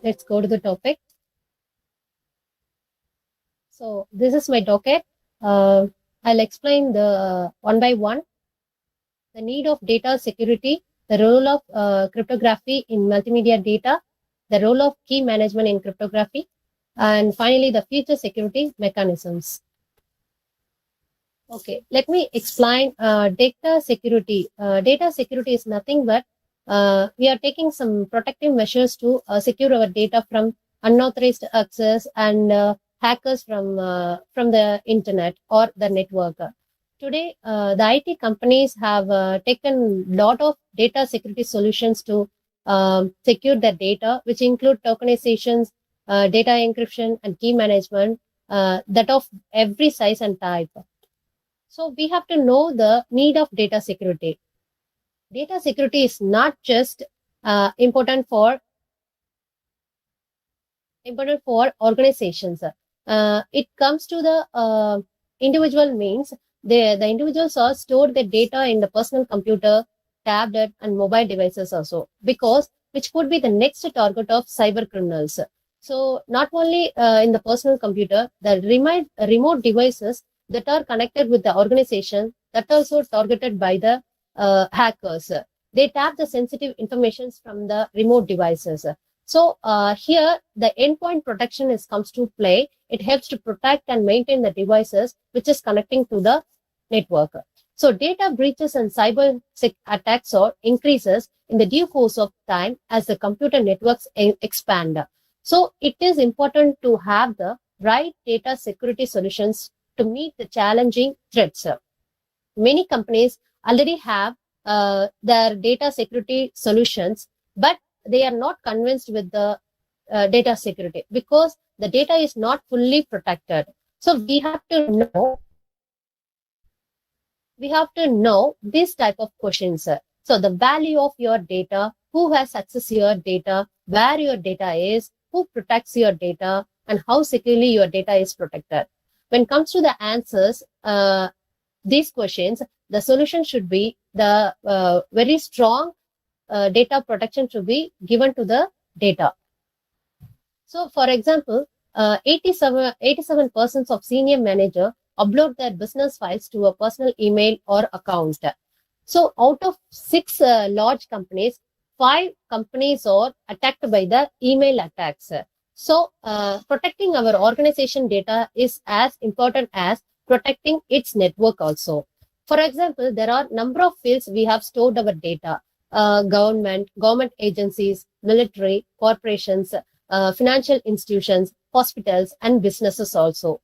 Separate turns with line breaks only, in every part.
let's go to the topic. So this is my docket. I'll explain the one by one. The need of data security, the role of cryptography in multimedia data, the role of key management in cryptography, and finally the future security mechanisms. Okay, let me explain data security. Data security is nothing but we are taking some protective measures to secure our data from unauthorized access and hackers from the internet or the network. Today, the IT companies have taken a lot of data security solutions to secure their data, which include tokenizations, data encryption, and key management that of every size and type. So we have to know the need of data security. Data security is not just important for organizations. It comes to the individual means the individuals are stored their data in the personal computer, tablet, and mobile devices also, because which could be the next target of cyber criminals. So not only in the personal computer, the remote devices that are connected with the organization that also targeted by the hackers. They tap the sensitive informations from the remote devices. So here the endpoint protection comes to play. It helps to protect and maintain the devices which is connecting to the network. So data breaches and cyber attacks or increases in the due course of time as the computer networks expand. So it is important to have the right data security solutions to meet the challenging threats. Many companies already have their data security solutions, but they are not convinced with the data security because the data is not fully protected. So we have to know this type of questions. So the value of your data, who has access to your data, where your data is, who protects your data, and how securely your data is protected. When it comes to the answers, these questions, the solution should be the very strong data protection should be given to the data. So, for example, 87% of senior manager upload their business files to a personal email or account. So, out of 6 large companies, 5 companies are attacked by the email attacks. So, protecting our organization data is as important as protecting its network also. For example, there are number of fields we have stored our data. Government agencies, military, corporations, financial institutions, hospitals, and businesses also.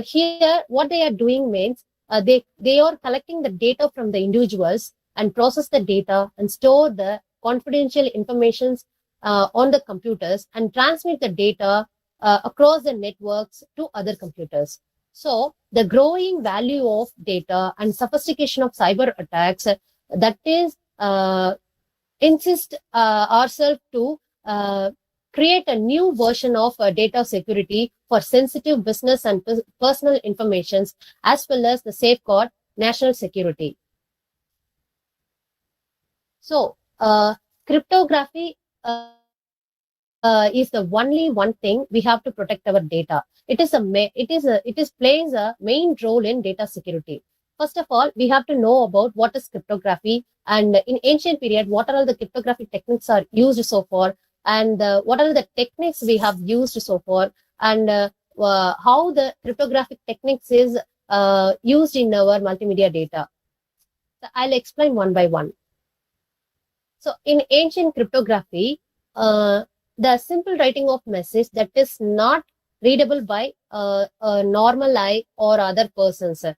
Here, what they are doing means they are collecting the data from the individuals and process the data and store the confidential information on the computers and transmit the data across the networks to other computers. So the growing value of data and sophistication of cyber attacks, that is insist ourselves to create a new version of data security for sensitive business and personal informations, as well as the safeguard national security. So cryptography is the only one thing we have to protect our data. It plays a main role in data security. First of all, we have to know about what is cryptography, and in ancient period, what are all the cryptographic techniques are used so far, and what are the techniques we have used so far, and how the cryptographic techniques is used in our multimedia data. So I'll explain one by one. So in ancient cryptography, the simple writing of message that is not readable by a normal eye or other persons is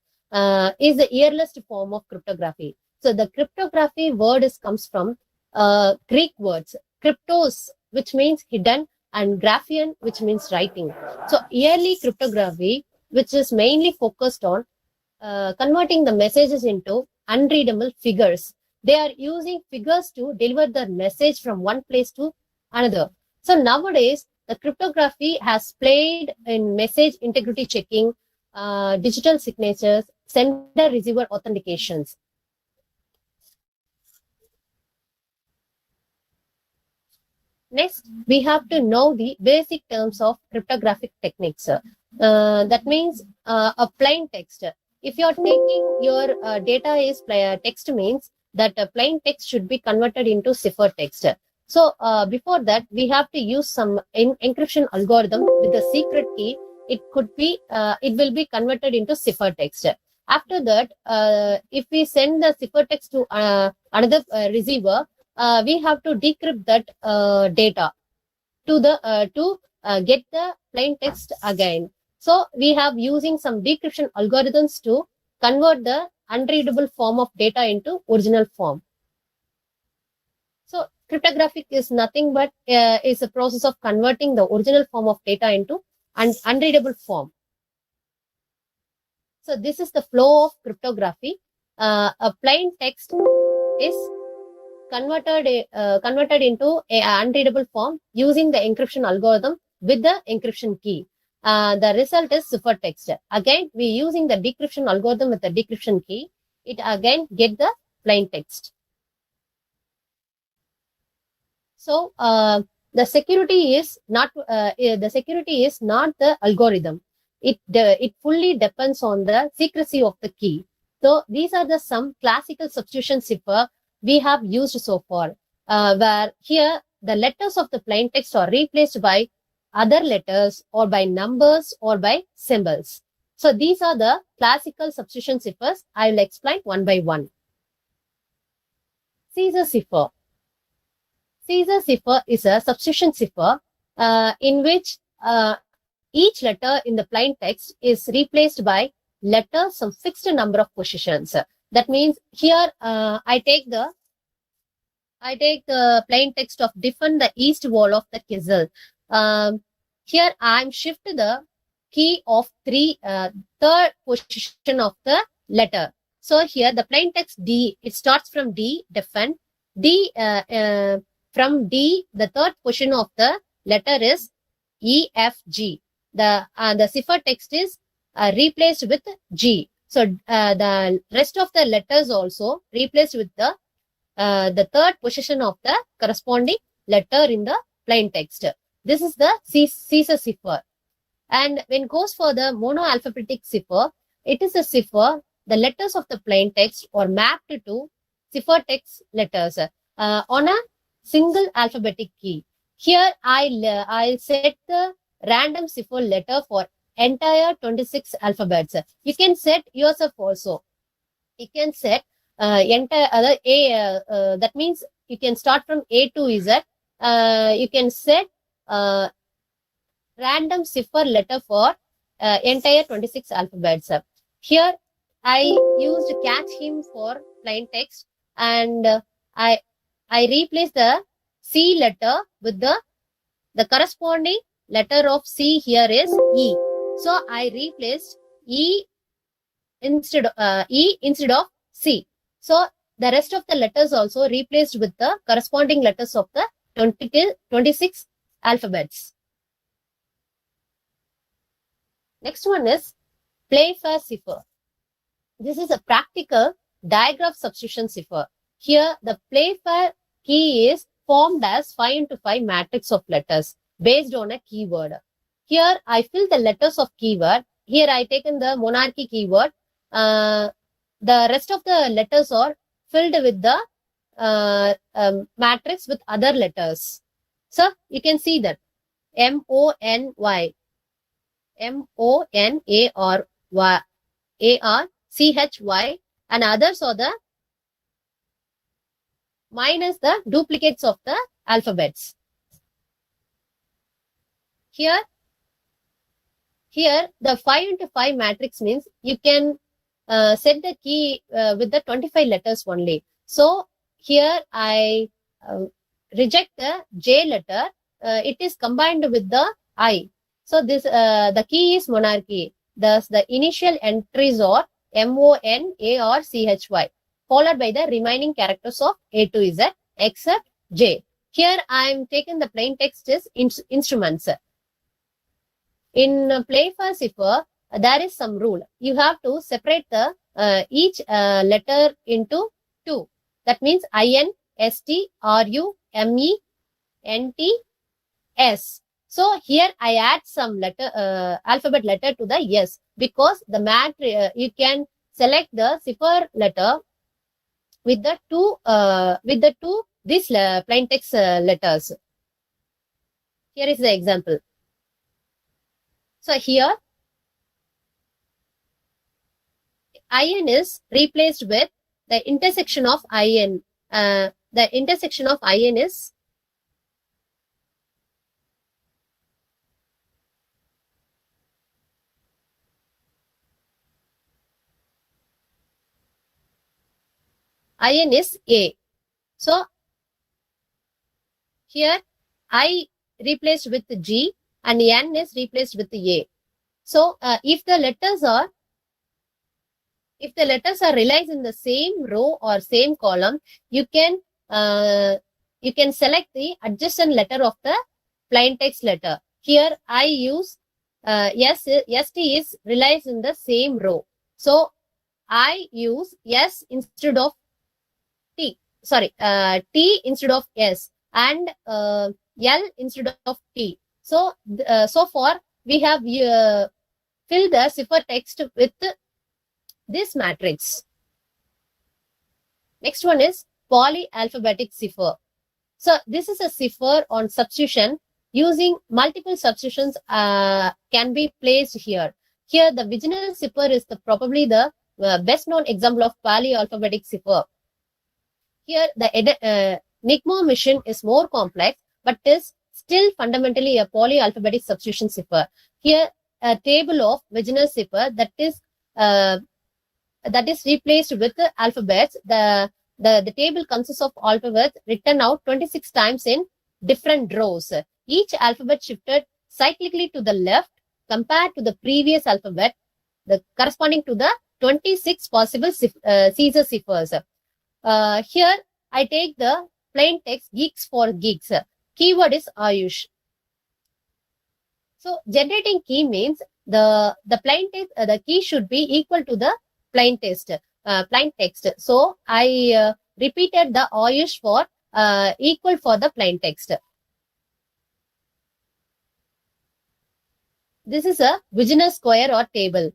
the earliest form of cryptography. So the cryptography word comes from Greek words, cryptos, which means hidden, and graphein, which means writing. So early cryptography, which is mainly focused on converting the messages into unreadable figures. They are using figures to deliver the message from one place to another. So nowadays, the cryptography has played in message integrity checking, digital signatures, sender-receiver authentications. So, Next, we have to know the basic terms of cryptographic techniques. That means a plain text. If you are taking your data is text means that plain text should be converted into cipher text. So before that, we have to use some encryption algorithm with the secret key. It will be converted into cipher text. After that, if we send the cipher text to another receiver, we have to decrypt that data to get the plain text again. So we have using some decryption algorithms to convert the unreadable form of data into original form. So cryptographic is nothing but is a process of converting the original form of data into unreadable form. So this is the flow of cryptography. A plain text is converted into a unreadable form using the encryption algorithm with the encryption key. The result is ciphertext. Again, we using the decryption algorithm with the decryption key. It again get the plain text. So the security is not the algorithm. It fully depends on the secrecy of the key. So these are the some classical substitution cipher we have used so far, where here the letters of the plain text are replaced by other letters or by numbers or by symbols. So these are the classical substitution ciphers. I will explain one by one. Caesar cipher. Caesar cipher is a substitution cipher in which each letter in the plain text is replaced by letters some fixed number of positions. That means here I take the plain text of defend the east wall of the castle. Here I am shift the key of third position of the letter. So here the plain text D, it starts from D, defend. D from D, the third position of the letter is E, F, G. The cipher text is replaced with G. So the rest of the letters also replaced with the third position of the corresponding letter in the plain text. This is the Caesar cipher. And when it goes for the monoalphabetic cipher, it is a cipher. The letters of the plain text are mapped to ciphertext letters on a single alphabetic key. Here I set the random cipher letter for entire 26 alphabets. You can set yourself also. You can set entire other A. That means you can start from A to Z. You can set random cipher letter for entire 26 alphabets. Here I used catch him for plain text, and I replace the C letter with the corresponding letter of C here is E. So I replaced E instead of C. So the rest of the letters also replaced with the corresponding letters of the 26 alphabets. Next one is Playfair cipher. This is a practical digraph substitution cipher. Here the Playfair key is formed as 5 into 5 matrix of letters based on a keyword. Here I fill the letters of keyword. Here I taken the monarchy keyword. The rest of the letters are filled with the matrix with other letters. So you can see that M-O-N-Y, M-O-N-A-R-C-H-Y, and others are the minus the duplicates of the alphabets. Here the 5 into 5 matrix means you can set the key with the 25 letters only. So here I reject the J letter. It is combined with the I. So this the key is monarchy. Thus the initial entries are M-O-N-A-R-C-H-Y, followed by the remaining characters of A to Z except J. Here I am taking the plain text as instruments. In Playfair cipher, there is some rule. You have to separate the each letter into two. That means I-N-S-T-R-U-M-E NTS. So here I add some alphabet letter to the S, because the you can select the cipher letter with the two these plain text letters. Here is the example. So here IN is replaced with the intersection of IN. The intersection of IN is A. So here I replaced with G and N is replaced with A. So if the letters are realized in the same row or same column, you can select the adjacent letter of the plain text letter. Here I use ST is realized in the same row. So I use S instead of T. Sorry, T instead of S and L instead of T. So so far we have filled the cipher text with this matrix. Next one is polyalphabetic cipher. So this is a cipher on substitution. Using multiple substitutions can be placed here. Here the Viginal cipher is probably the best known example of polyalphabetic cipher. Here the NICMO mission is more complex, but is still fundamentally a polyalphabetic substitution cipher. Here a table of Viginal cipher that is replaced with the alphabets. The table consists of alphabets written out 26 times in different rows. Each alphabet shifted cyclically to the left compared to the previous alphabet, corresponding to the 26 possible Caesar ciphers. Here I take the plain text geeks for geeks. Keyword is Ayush. So generating key means the plain text, the key should be equal to the plain text. So I repeated the Ayush for equal for the plain text. This is a Viginal square or table.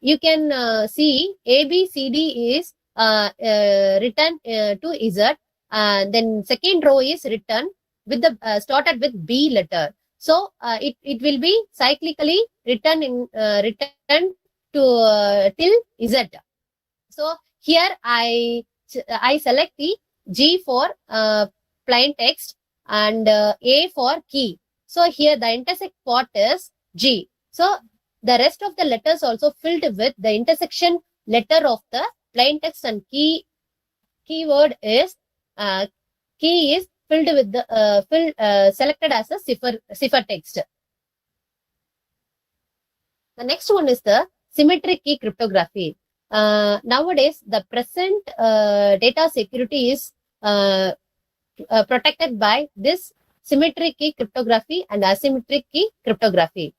You can see ABCD is written to Z. Then second row is written with the started with B letter. So it will be cyclically written to till Z. So here I select the G for plain text and A for key. So here the intersect part is G. So the rest of the letters also filled with the intersection letter of the plain text and keyword is key is filled with the selected as a cipher text. The next one is the symmetric key cryptography. Nowadays, the present data security is protected by this symmetric key cryptography and asymmetric key cryptography.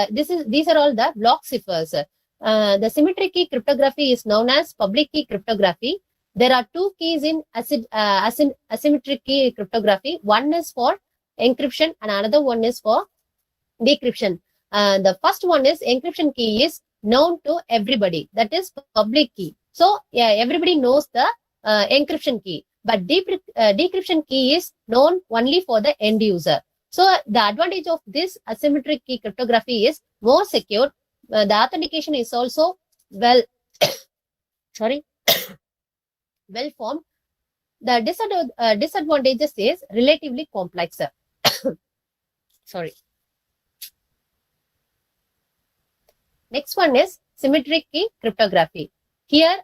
These are all the block ciphers. The symmetric key cryptography is known as public key cryptography. There are two keys in asymmetric key cryptography. One is for encryption and another one is for decryption. The first one is encryption key is known to everybody. That is public key. So yeah, everybody knows the encryption key. But decryption key is known only for the end user. So the advantage of this asymmetric key cryptography is more secure. The authentication is also well formed. The disadvantages is relatively complex. Sorry. Next one is symmetric key cryptography. Here,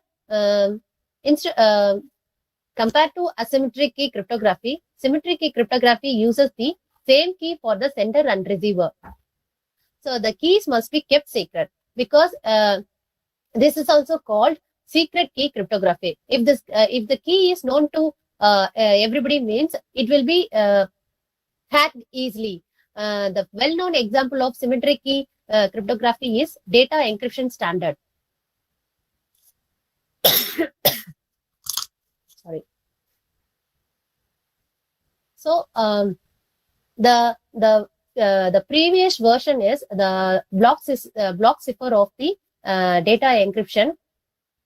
compared to asymmetric key cryptography, symmetric key cryptography uses the same key for the sender and receiver. So the keys must be kept secret because this is also called secret key cryptography. If the key is known to everybody, means it will be hacked easily. The well-known example of symmetric key cryptography is data encryption standard. Sorry. So the previous version is the block cipher of the data encryption.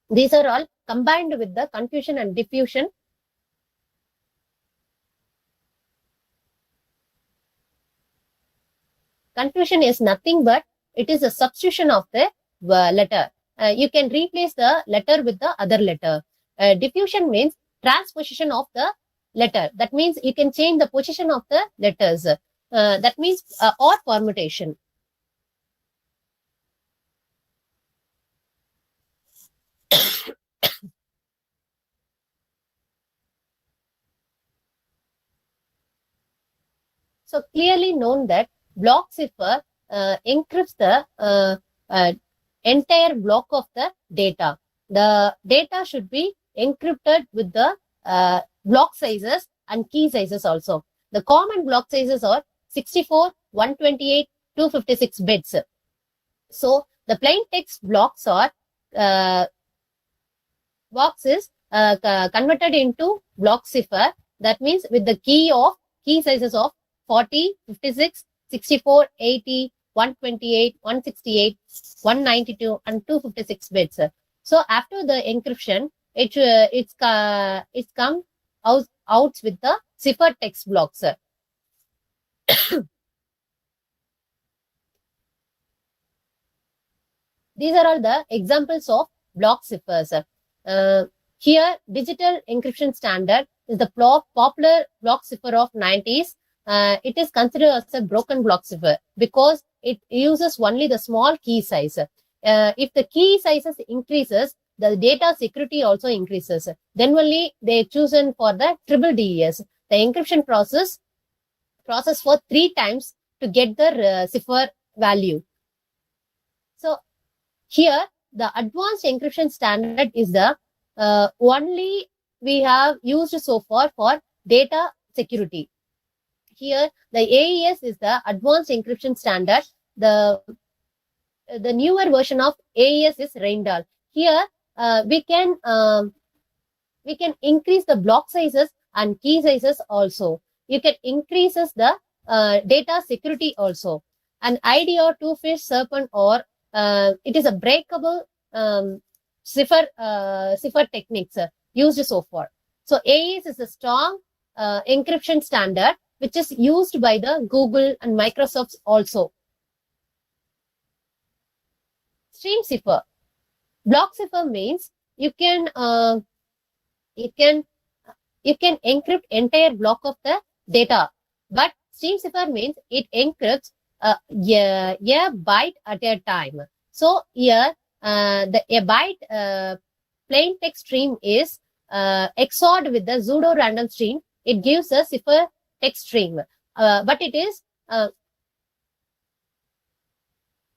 These are all combined with the confusion and diffusion. Confusion is nothing but it is a substitution of the letter. You can replace the letter with the other letter. Diffusion means transposition of the letter. That means you can change the position of the letters. That means or permutation. So clearly known that block cipher encrypts the entire block of the data. The data should be encrypted with the block sizes and key sizes also. The common block sizes are 64, 128, 256 bits. So the plain text blocks are is converted into block cipher. That means with the key sizes of 40, 56, 64, 80, 128, 168, 192, and 256 bits. So after the encryption, it's come out with the cipher text blocks. These are all the examples of block ciphers. Here, digital encryption standard is the popular block cipher of 90s. It is considered as a broken block cipher because it uses only the small key size. If the key sizes increases, the data security also increases. Then only they chosen for the triple DES. The encryption process for 3 times to get the cipher value. So here, the advanced encryption standard is the only we have used so far for data security. Here, the AES is the advanced encryption standard. The newer version of AES is Reindahl. Here, we can increase the block sizes and key sizes also. You can increases the data security also. An IDR two-fish serpent or it is a breakable cipher techniques used so far. So AES is a strong encryption standard which is used by the Google and Microsoft also. Stream cipher. Block cipher means you can encrypt entire block of the data, but stream cipher means it encrypts a byte at a time. So here a byte plain text stream is XORed with the pseudo random stream. It gives a cipher text stream, but it is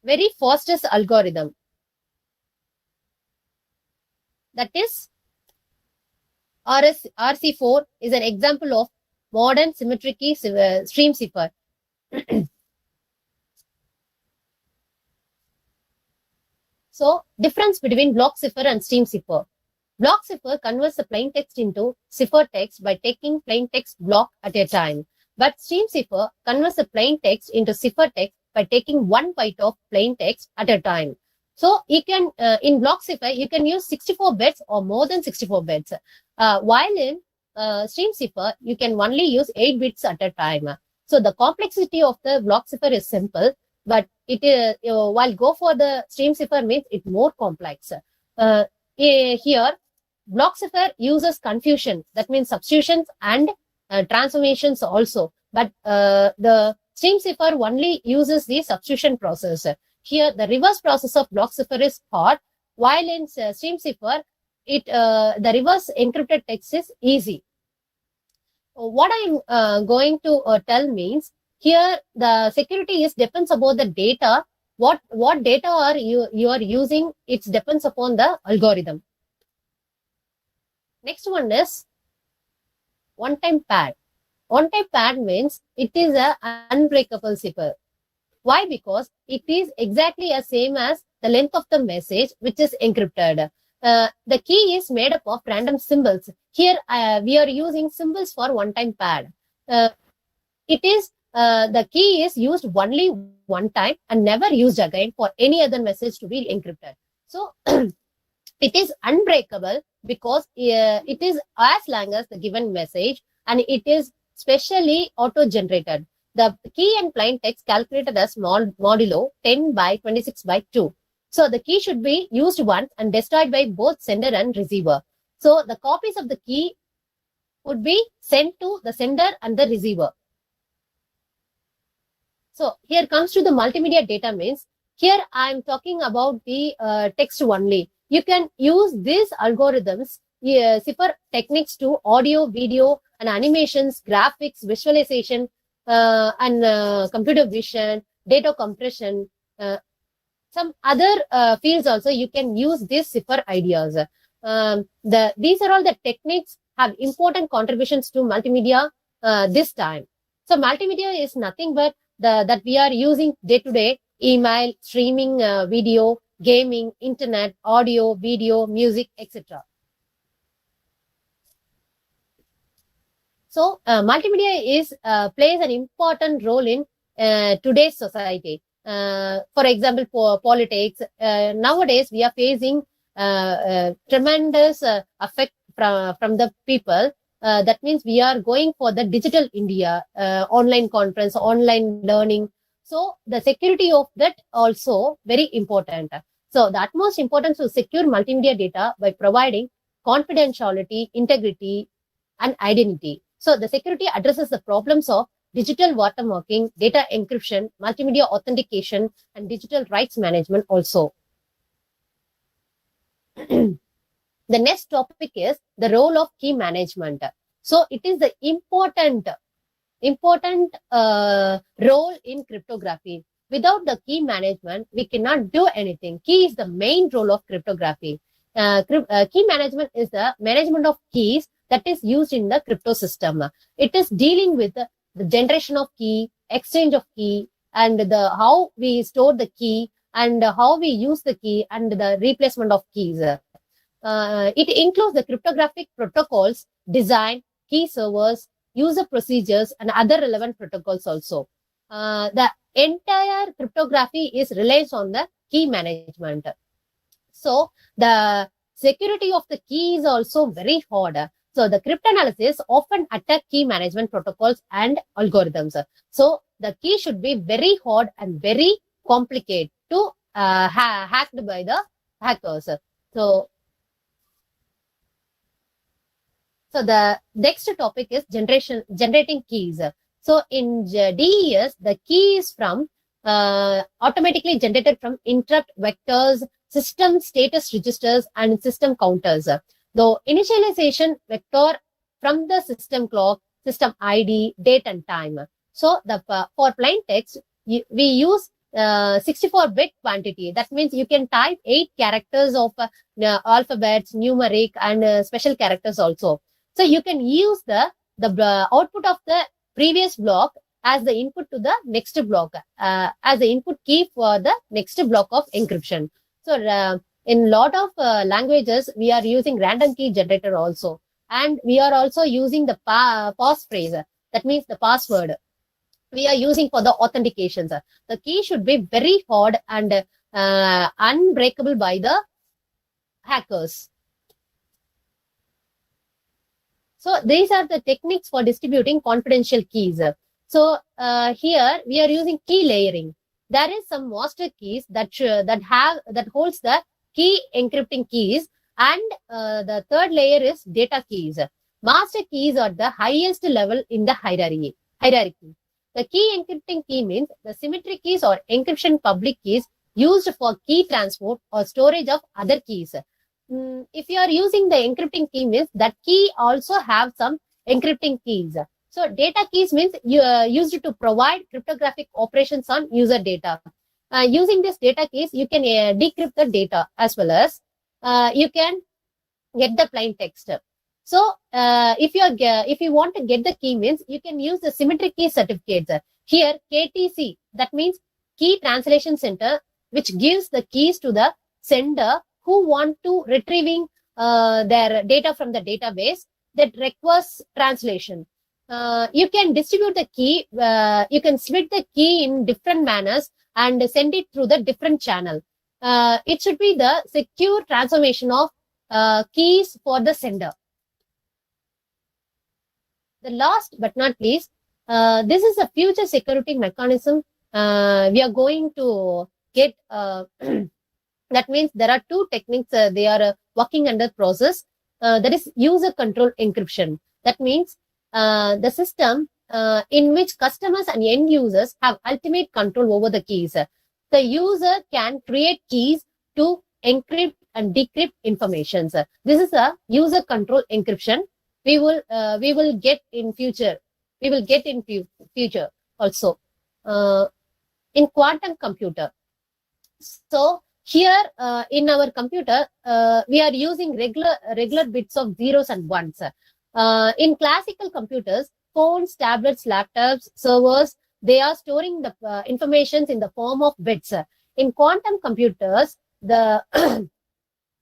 very fastest algorithm. That is RC4 is an example of modern symmetric key stream cipher. So, difference between block cipher and stream cipher. Block cipher converts the plain text into cipher text by taking plain text block at a time. But stream cipher converts the plain text into cipher text by taking 1 byte of plain text at a time. So you can, in block cipher, you can use 64 bits or more than 64 bits. While in stream cipher, you can only use 8 bits at a time. So the complexity of the block cipher is simple, but it is, while go for the stream cipher means it's more complex. Here, block cipher uses confusion. That means substitutions and transformations also. But the stream cipher only uses the substitution process. Here, the reverse process of block cipher is hard, while in stream cipher, the reverse encrypted text is easy. What I'm going to tell means, here the security is depends upon the data. What data are you are using? It depends upon the algorithm. Next one is one-time pad. One-time pad means it is a unbreakable cipher. Why? Because it is exactly the same as the length of the message which is encrypted. The key is made up of random symbols. Here we are using symbols for one-time pad. it is the key is used only one time and never used again for any other message to be encrypted. So it is unbreakable because it is as long as the given message, and it is specially auto-generated. The key and plain text calculated as modulo 10 by 26 by 2. So the key should be used once and destroyed by both sender and receiver. So the copies of the key would be sent to the sender and the receiver. So here comes to the multimedia data means. Here I am talking about the text only. You can use these algorithms, cipher techniques to audio, video, and animations, graphics, visualization, and computer vision, data compression, some other fields also. You can use these cipher ideas. These are all the techniques have important contributions to multimedia this time. So multimedia is nothing but that we are using day to day: email, streaming, video, gaming, internet, audio, video, music, etc. So multimedia is plays an important role in today's society. For example, for politics, nowadays we are facing tremendous effect from the people. That means we are going for the digital India, online conference, online learning. So the security of that also very important. So the utmost importance to secure multimedia data by providing confidentiality, integrity, and identity. So the security addresses the problems of digital watermarking, data encryption, multimedia authentication, and digital rights management also. The next topic is the role of key management. So it is the important role in cryptography. Without the key management, we cannot do anything. Key is the main role of cryptography. Key management is the management of keys that is used in the crypto system. It is dealing with the generation of key, exchange of key, and the how we store the key, and how we use the key, and the replacement of keys. It includes the cryptographic protocols, design, key servers, user procedures, and other relevant protocols also. The entire cryptography relies on the key management. So the security of the key is also very hard. So the cryptanalysis often attack key management protocols and algorithms. So the key should be very hard and very complicated to hacked by the hackers. So the next topic is generating keys. So in DES, the key is from automatically generated from interrupt vectors, system status registers, and system counters. The initialization vector from the system clock, system ID, date, and time. So for plain text, we use 64-bit quantity. That means you can type 8 characters of alphabets, numeric, and special characters also. So you can use the output of the previous block as the input to the next block, as the input key for the next block of encryption. So in lot of languages, we are using random key generator also. And we are also using the passphrase. That means the password we are using for the authentications. The key should be very hard and unbreakable by the hackers. So these are the techniques for distributing confidential keys. So here we are using key layering. There is some master keys that holds the key encrypting keys, and the third layer is data keys. Master keys are the highest level in the hierarchy. The key encrypting key means the symmetric keys or encryption public keys used for key transport or storage of other keys. If you are using the encrypting key means that key also have some encrypting keys. So data keys means used to provide cryptographic operations on user data. Using this data keys, you can decrypt the data as well as you can get the plain text. So if you want to get the key means you can use the symmetric key certificates. Here KTC, that means Key Translation Center, which gives the keys to the sender who want to retrieving their data from the database that requires translation. you can distribute the key, you can split the key in different manners and send it through the different channel. It should be the secure transformation of keys for the sender. The last but not least, this is a future security mechanism we are going to get. That means there are two techniques they are working under process. That is user control encryption. That means the system in which customers and end users have ultimate control over the keys. The user can create keys to encrypt and decrypt information. This is a user control encryption. We will get in future. We will get in future also in quantum computer. So here in our computer, we are using regular bits of zeros and ones. In classical computers, phones, tablets, laptops, servers, they are storing the information in the form of bits. In quantum computers, the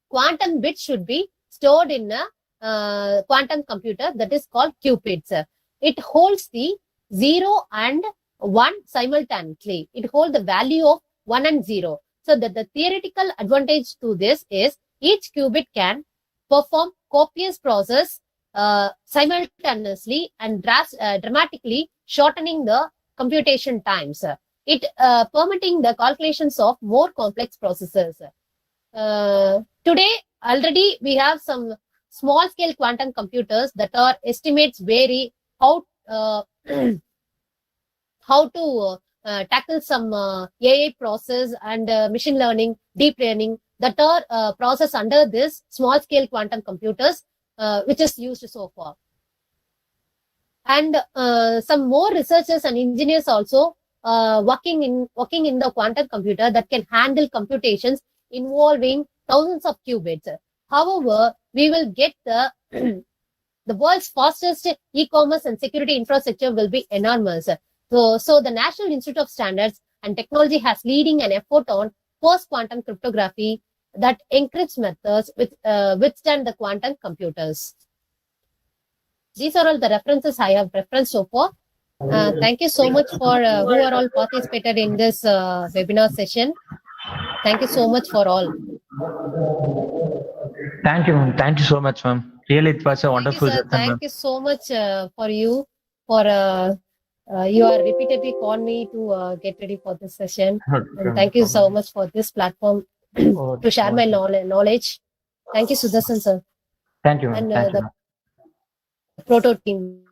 quantum bits should be stored in a quantum computer that is called qubits. It holds the 0 and 1 simultaneously. It holds the value of 1 and 0. So that the theoretical advantage to this is each qubit can perform copious process simultaneously and dramatically shortening the computation times. It permitting the calculations of more complex processes. Today, already we have some small scale quantum computers that are estimates vary how to tackle some AI process and machine learning, deep learning that are processed under this small scale quantum computers, which is used so far. And some more researchers and engineers also working in the quantum computer that can handle computations involving thousands of qubits. However, we will get the the world's fastest e-commerce and security infrastructure will be enormous. So the National Institute of Standards and Technology has leading an effort on post-quantum cryptography that encrypts methods withstand the quantum computers. These are all the references I have referenced so far. Thank you so much for who are all participated in this webinar session. Thank you so much for all.
Thank you, ma'am. Thank you so much, ma'am. Really, it was a wonderful session, ma'am.
Thank you so much for you for you are repeatedly called me to get ready for this session. And thank you so much for this platform to share my knowledge. Thank you, Sudarshan sir.
Thank you, ma'am.
And
Thank you,
the
ma'am.
Proto team.